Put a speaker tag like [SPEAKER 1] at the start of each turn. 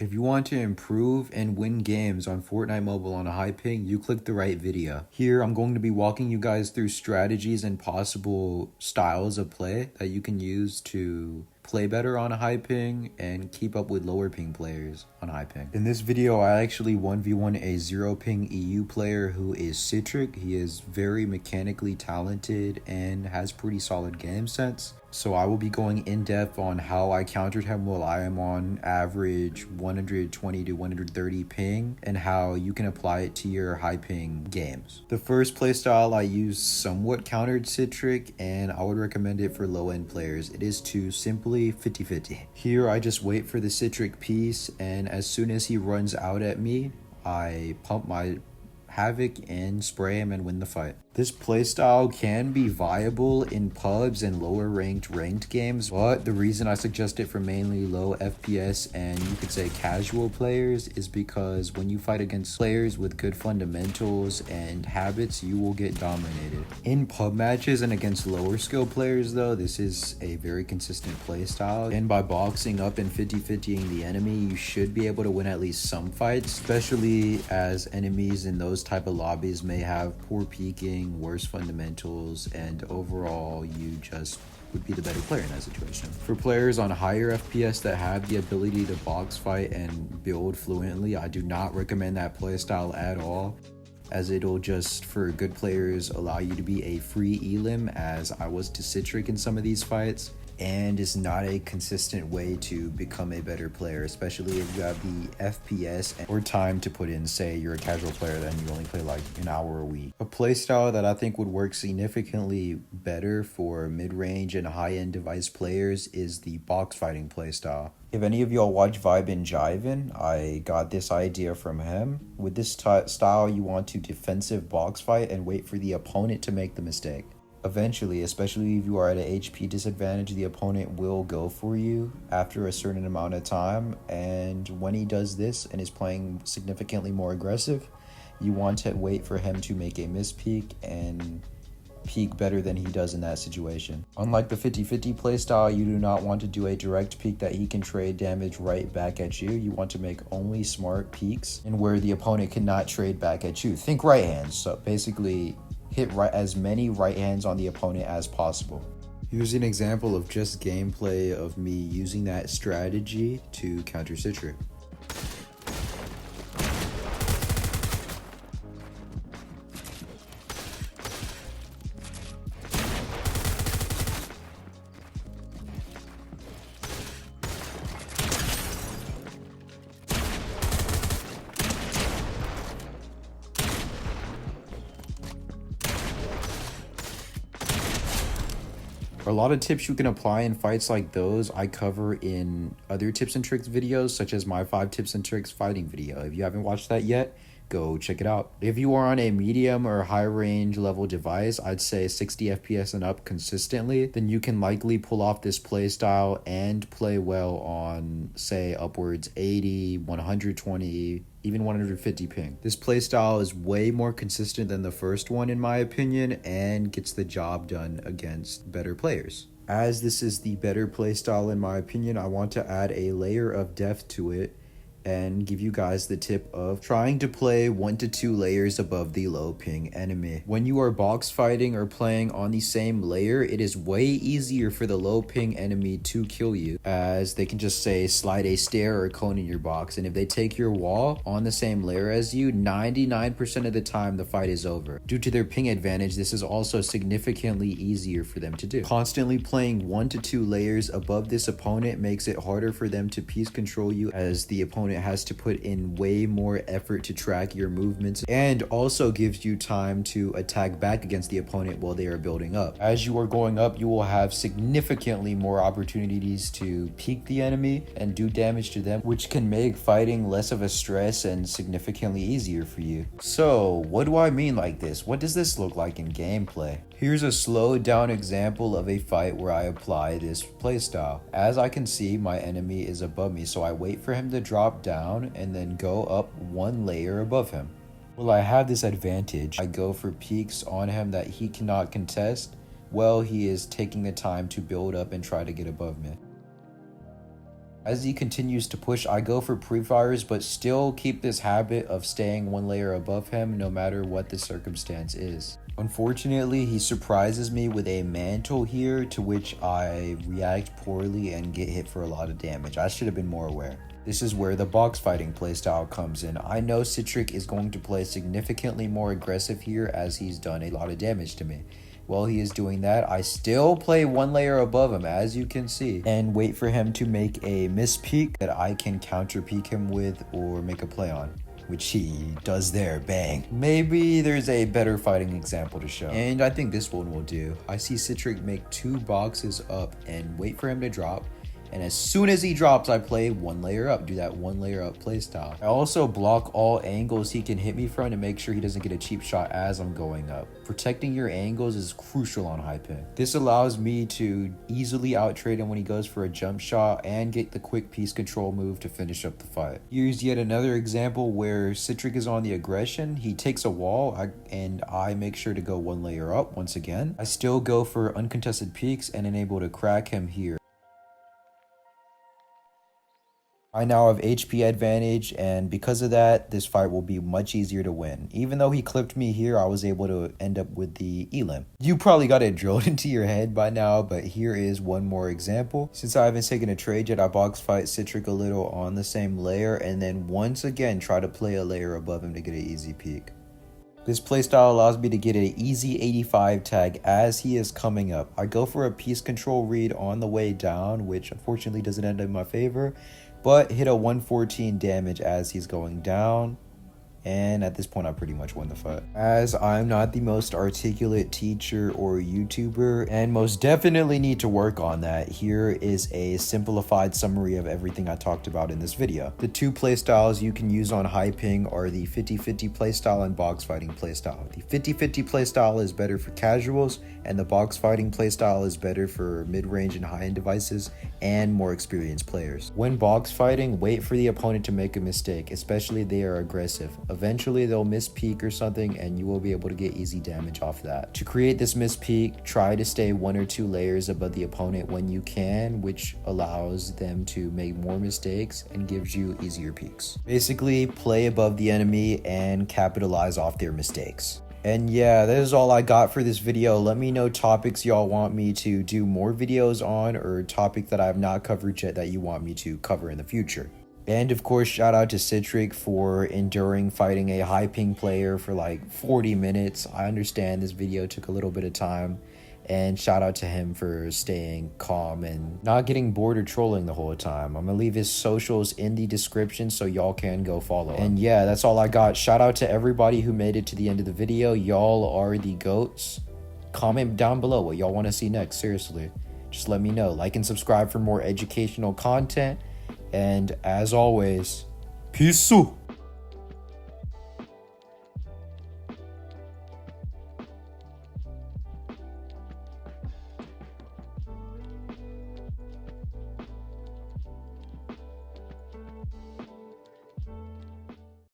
[SPEAKER 1] If you want to improve and win games on Fortnite Mobile on a high ping, you clicked the right video. Here, I'm going to be walking you guys through strategies and possible styles of play that you can use to play better on a high ping and keep up with lower ping players on high ping. In this video, I actually 1v1 a 0 ping EU player who is Citric. He is very mechanically talented and has pretty solid game sense. So I will be going in depth on how I countered him while I am on average 120 to 130 ping and how you can apply it to your high ping games. The first playstyle I used somewhat countered Citric, and I would recommend it for low end players. It is to simply 50-50. Here I just wait for the Citric piece, and as soon as he runs out at me, I pump my Havoc and spray him and win the fight. This playstyle can be viable in pubs and lower ranked games, but the reason I suggest it for mainly low FPS and you could say casual players is because when you fight against players with good fundamentals and habits, you will get dominated. In pub matches and against lower skill players though, this is a very consistent playstyle, and by boxing up and 50-50ing the enemy, you should be able to win at least some fights, especially as enemies in those type of lobbies may have poor peeking, worse fundamentals, and overall you just would be the better player in that situation. For players on higher FPS that have the ability to box fight and build fluently, I do not recommend that playstyle at all, as it'll just, for good players, allow you to be a free elim, as I was to Citric in some of these fights, and is not a consistent way to become a better player, especially if you have the FPS or time to put in. Say you're a casual player, then you only play like an hour a week. A playstyle that I think would work significantly better for mid-range and high-end device players is the Boxfighting playstyle. If any of y'all watch Vibe and Jivin, I got this idea from him. With this style, you want to defensive box fight and wait for the opponent to make the mistake. Eventually, especially if you are at an HP disadvantage, the opponent will go for you after a certain amount of time, and when he does this and is playing significantly more aggressive, you want to wait for him to make a mispeak and peek better than he does in that situation. Unlike the 50-50 playstyle, you do not want to do a direct peek that he can trade damage right back at you. You want to make only smart peeks and where the opponent cannot trade back at you. Think right hands, so basically hit as many right hands on the opponent as possible. Here's an example of just gameplay of me using that strategy to counter Citric. A lot of tips you can apply in fights like those I cover in other tips and tricks videos, such as my 5 tips and tricks fighting video. If you haven't watched that yet, go check it out. If you are on a medium or high range level device, I'd say 60 FPS and up consistently, then you can likely pull off this playstyle and play well on, say, upwards 80, 120, even 150 ping. This playstyle is way more consistent than the first one in my opinion, and gets the job done against better players. As this is the better playstyle in my opinion, I want to add a layer of depth to it and give you guys the tip of trying to play 1 to 2 layers above the low ping enemy. When you are box fighting or playing on the same layer, it is way easier for the low ping enemy to kill you, as they can just say slide a stair or a cone in your box, and if they take your wall on the same layer as you, 99% of the time the fight is over. Due to their ping advantage, this is also significantly easier for them to do. Constantly playing 1 to 2 layers above this opponent makes it harder for them to piece control you, as the opponent has to put in way more effort to track your movements, and also gives you time to attack back against the opponent while they are building up. As you are going up, you will have significantly more opportunities to peek the enemy and do damage to them, which can make fighting less of a stress and significantly easier for you. So what do I mean like this? What does this look like in gameplay? Here's a slowed down example of a fight where I apply this playstyle. As I can see, my enemy is above me, so I wait for him to drop down and then go up 1 layer above him. Well, I have this advantage. I go for peeks on him that he cannot contest while he is taking the time to build up and try to get above me. As he continues to push, I go for pre-fires, but still keep this habit of staying one layer above him no matter what the circumstance is. Unfortunately, he surprises me with a mantle here, to which I react poorly and get hit for a lot of damage. I should have been more aware. This is where the box fighting playstyle comes in. I know Citric is going to play significantly more aggressive here, as he's done a lot of damage to me. While he is doing that, I still play one layer above him, as you can see, and wait for him to make a miss peek that I can counter peek him with or make a play on, which he does there. Bang. Maybe there's a better fighting example to show, and I think this one will do. I see Citric make 2 boxes up and wait for him to drop, and as soon as he drops, I play one layer up, do that one layer up playstyle. I also block all angles he can hit me from to make sure he doesn't get a cheap shot as I'm going up. Protecting your angles is crucial on high ping. This allows me to easily outtrade him when he goes for a jump shot and get the quick piece control move to finish up the fight. Here's yet another example where Citric is on the aggression. He takes a wall and I make sure to go one layer up once again. I still go for uncontested peaks and enable to crack him here. I now have HP advantage, and because of that, this fight will be much easier to win. Even though he clipped me here, I was able to end up with the elim. You probably got it drilled into your head by now, but here is one more example. Since I haven't taken a trade yet, I box fight Citric a little on the same layer, and then once again try to play a layer above him to get an easy peek. This playstyle allows me to get an easy 85 tag as he is coming up. I go for a piece control read on the way down, which unfortunately doesn't end in my favor, but hit a 114 damage as he's going down. And at this point, I pretty much won the fight. As I'm not the most articulate teacher or YouTuber, and most definitely need to work on that, here is a simplified summary of everything I talked about in this video. The 2 playstyles you can use on high ping are the 50-50 playstyle and box fighting playstyle. The 50-50 playstyle is better for casuals, and the box fighting playstyle is better for mid-range and high-end devices and more experienced players. When box fighting, wait for the opponent to make a mistake, especially if they are aggressive. Eventually they'll miss peek or something and you will be able to get easy damage off that. To create this miss peek, try to stay 1 or 2 layers above the opponent when you can, which allows them to make more mistakes and gives you easier peeks. Basically, play above the enemy and capitalize off their mistakes. And yeah, that is all I got for this video. Let me know topics y'all want me to do more videos on, or a topic that I have not covered yet that you want me to cover in the future. And of course, shout out to Citric for enduring fighting a high ping player for like 40 minutes. I understand this video took a little bit of time, and shout out to him for staying calm and not getting bored or trolling the whole time. I'm gonna leave his socials in the description so y'all can go follow him. And yeah, that's all I got. Shout out to everybody who made it to the end of the video. Y'all are the GOATs. Comment down below what y'all want to see next. Seriously, just let me know. Like and subscribe for more educational content. And as always, peace.